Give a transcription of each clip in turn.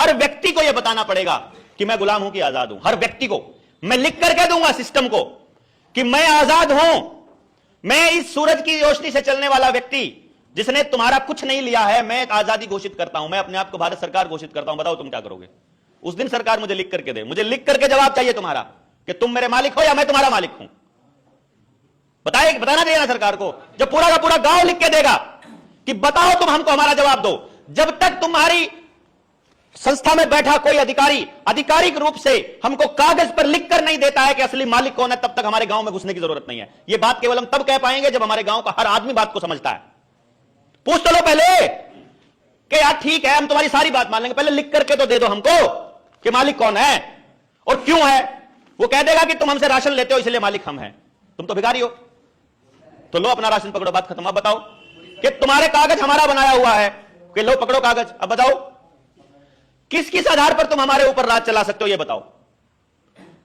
हर व्यक्ति को यह बताना पड़ेगा कि मैं गुलाम हूं कि आजाद हूं। हर व्यक्ति को मैं लिख करके दूंगा सिस्टम को कि मैं आजाद हूं, मैं इस सूरज की रोशनी से चलने वाला व्यक्ति जिसने तुम्हारा कुछ नहीं लिया है, मैं एक आजादी घोषित करता हूं, मैं अपने आप को भारत सरकार घोषित करता हूं। बताओ तुम क्या करोगे उस दिन? सरकार मुझे लिख करके दे, मुझे लिख करके जवाब चाहिए तुम्हारा कि तुम मेरे मालिक हो या मैं तुम्हारा मालिक हूं। बताना चाहिए ना सरकार को। जब पूरा का पूरा गांव लिख के देगा कि बताओ तुम हमको, हमारा जवाब दो। जब तक तुम्हारी संस्था में बैठा कोई अधिकारी आधिकारिक रूप से हमको कागज पर लिखकर नहीं देता है कि असली मालिक कौन है, तब तक हमारे गांव में घुसने की जरूरत नहीं है। यह बात केवल हम तब कह पाएंगे जब हमारे गांव का हर आदमी बात को समझता है। पूछ तो लो पहले कि यार ठीक है हम तुम्हारी सारी बात मान लेंगे, पहले लिख करके तो दे दो हमको कि मालिक कौन है और क्यों है। वो कह देगा कि तुम हमसे राशन लेते हो इसलिए मालिक हम हैं, तुम तो भिखारी हो, तो लो अपना राशन पकड़ो, बात खत्म। अब बताओ कि तुम्हारे कागज हमारा बनाया हुआ है कि लो पकड़ो कागज। अब बताओ किस किस आधार पर तुम हमारे ऊपर राज चला सकते हो, यह बताओ।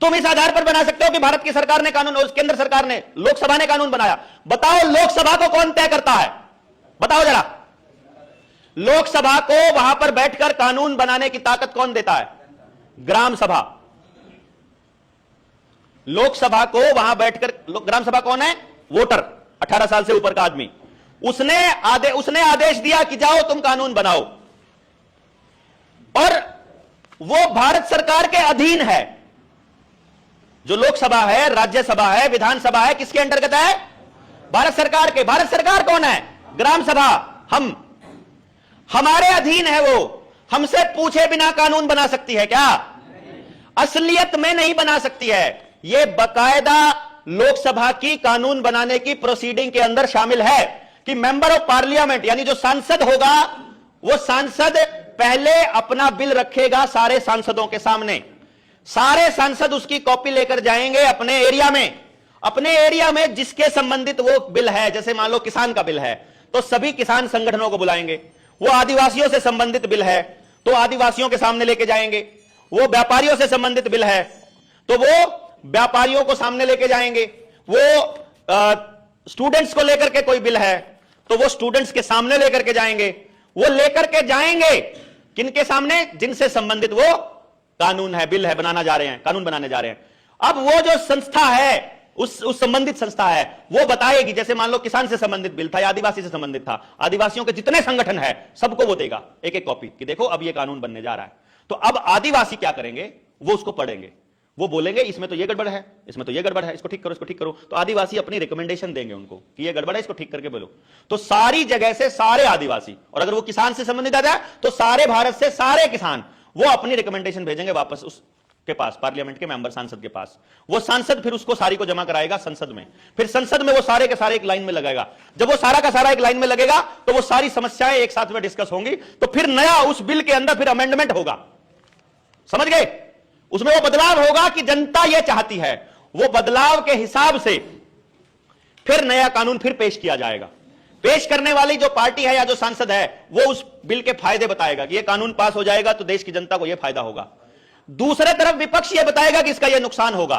तुम इस आधार पर बना सकते हो कि भारत की सरकार ने कानून और केंद्र सरकार ने, लोकसभा ने कानून बनाया। बताओ लोकसभा को कौन तय करता है? बताओ जरा, लोकसभा को वहां पर बैठकर कानून बनाने की ताकत कौन देता है? ग्राम सभा। लोकसभा को वहां बैठकर, ग्राम सभा कौन है? वोटर, 18 साल से ऊपर का आदमी। उसने आदेश दिया कि जाओ तुम कानून बनाओ, और वो भारत सरकार के अधीन है। जो लोकसभा है, राज्यसभा है, विधानसभा है, किसके अंतर्गत है? भारत सरकार के। भारत सरकार कौन है? ग्राम सभा। हमारे अधीन है वो। हमसे पूछे बिना कानून बना सकती है क्या? असलियत में नहीं बना सकती है। यह बकायदा लोकसभा की कानून बनाने की प्रोसीडिंग के अंदर शामिल है कि मेंबर ऑफ पार्लियामेंट यानी जो सांसद होगा, वो सांसद पहले अपना बिल रखेगा सारे सांसदों के सामने। सारे सांसद उसकी कॉपी लेकर जाएंगे अपने एरिया में। अपने एरिया में जिसके संबंधित वो बिल है, जैसे मान लो किसान का बिल है तो सभी किसान संगठनों को बुलाएंगे। वो आदिवासियों से संबंधित बिल है तो आदिवासियों के सामने लेके जाएंगे। वो व्यापारियों से संबंधित बिल है तो वो व्यापारियों को सामने लेके जाएंगे। वो स्टूडेंट्स को लेकर के कोई बिल है तो वो स्टूडेंट्स के सामने लेकर के जाएंगे। वो लेकर के जाएंगे किनके सामने? जिनसे संबंधित वो कानून है, बिल है, बनाना जा रहे हैं, कानून बनाने जा रहे हैं। अब वो जो संस्था है, उस संबंधित संस्था है, वो बताएगी। जैसे मान लो किसान से संबंधित बिल था या आदिवासी से संबंधित था, आदिवासियों के जितने संगठन है सबको वो देगा एक एक कॉपी कि देखो अब ये कानून बनने जा रहा है। तो अब आदिवासी क्या करेंगे? वो उसको पढ़ेंगे, वो बोलेंगे इसमें तो ये गड़बड़ है, इसमें तो ये गड़बड़ है, इसको ठीक करो, इसको ठीक करो। तो आदिवासी अपनी रिकमेंडेशन देंगे उनको कि ये गड़बड़ है, इसको ठीक करके बोलो। तो सारी जगह से सारे आदिवासी, और अगर वो किसान से संबंधित आ जाए तो सारे भारत से सारे किसान, वो अपनी रिकमेंडेशन भेजेंगे वापस उसके पास, पार्लियामेंट के मेंबर सांसद के पास। वो सांसद फिर उसको सारी को जमा कराएगा संसद में। फिर संसद में वो सारे के सारे एक लाइन में लगेगा। जब वो सारा का सारा एक लाइन में लगेगा तो वो सारी समस्याएं एक साथ में डिस्कस होंगी। तो फिर नया उस बिल के अंदर फिर अमेंडमेंट होगा। समझ गए? उसमें वो बदलाव होगा कि जनता ये चाहती है। वो बदलाव के हिसाब से फिर नया कानून फिर पेश किया जाएगा। पेश करने वाली जो पार्टी है या जो सांसद है वो उस बिल के फायदे बताएगा कि ये कानून पास हो जाएगा तो देश की जनता को ये फायदा होगा। दूसरे तरफ विपक्ष ये बताएगा कि इसका ये नुकसान होगा।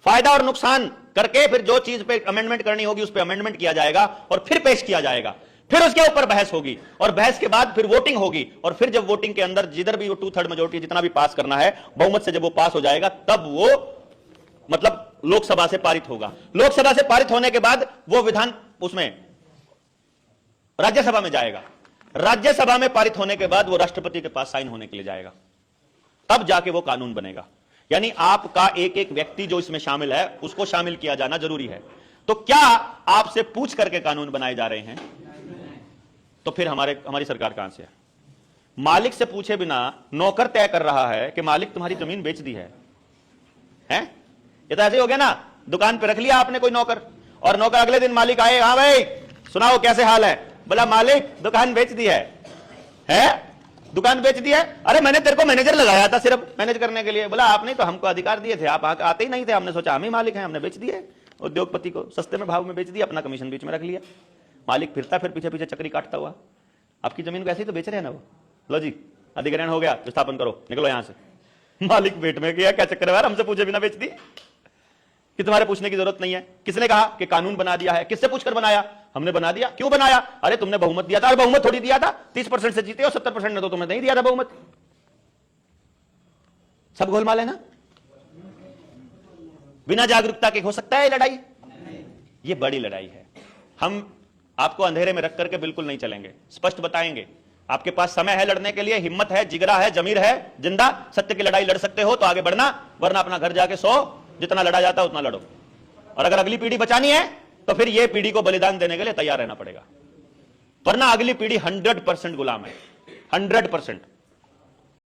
फायदा और नुकसान करके फिर जो चीज पे अमेंडमेंट करनी होगी उस पर अमेंडमेंट किया जाएगा और फिर पेश किया जाएगा। फिर उसके ऊपर बहस होगी और बहस के बाद फिर वोटिंग होगी। और फिर जब वोटिंग के अंदर जिधर भी वो 2/3 मेजोरिटी जितना भी पास करना है बहुमत से जब वो पास हो जाएगा तब वो मतलब लोकसभा से पारित होगा। लोकसभा से पारित होने के बाद वो विधान उसमें राज्यसभा में जाएगा। राज्यसभा में पारित होने के बाद वो राष्ट्रपति के पास साइन होने के लिए जाएगा। तब जाके वो कानून बनेगा। यानी आपका एक एक व्यक्ति जो इसमें शामिल है उसको शामिल किया जाना जरूरी है। तो क्या आपसे पूछ करके कानून बनाए जा रहे हैं? तो फिर हमारी सरकार कहां से है? मालिक से पूछे बिना नौकर तय कर रहा है कि मालिक तुम्हारी जमीन बेच दी है? ये तो ऐसे ही हो गया ना, दुकान पे रख लिया आपने कोई नौकर और नौकर अगले दिन मालिक आए, हाँ भाई सुनाओ कैसे हाल है? बोला मालिक दुकान बेच दी है? दुकान बेच दी है? अरे मैंने तेरे को मैनेजर लगाया था सिर्फ मैनेज करने के लिए। बोला आपने तो हमको अधिकार दिए थे, आप आते ही नहीं थे, हमने सोचा हम ही मालिक हैं, हमने बेच दिए उद्योगपति को, सस्ते में भाव में बेच दिया, अपना कमीशन बीच में रख लिया। मालिक फिरता फिर पीछे पीछे चक्री काटता हुआ, आपकी जमीन को ऐसे ही तो बेच रहे हैं ना वो। लो जी अधिग्रहण हो गया, विस्थापन करो, निकलो यहां से। मालिक पेट में गया, क्या चक्कर है यार, हमसे पूछे बिना बेच दी कि तुम्हारे पूछने की जरूरत नहीं है। किसने कहा कि कानून बना दिया है? किससे पूछकर बनाया? हमने बना दिया। क्यों बनाया? अरे तुमने बहुमत दिया था। अरे बहुमत थोड़ी दिया था, 30% से जीते हो, 70% ने तो तुम्हें नहीं दिया था बहुमत। सब गोलमाल है ना? बिना जागरूकता के हो सकता है ये लड़ाई? ये बड़ी लड़ाई है। हम आपको अंधेरे में रख करके बिल्कुल नहीं चलेंगे, स्पष्ट बताएंगे। आपके पास समय है लड़ने के लिए, हिम्मत है, जिगरा है, जमीर है, जिंदा सत्य की लड़ाई लड़ सकते हो तो आगे बढ़ना, वरना अपना घर जाके सो, जितना लड़ा जाता है उतना लड़ो। और अगर अगली पीढ़ी बचानी है तो फिर यह पीढ़ी को बलिदान देने के लिए तैयार रहना पड़ेगा, वरना अगली पीढ़ी 100% गुलाम है, 100%।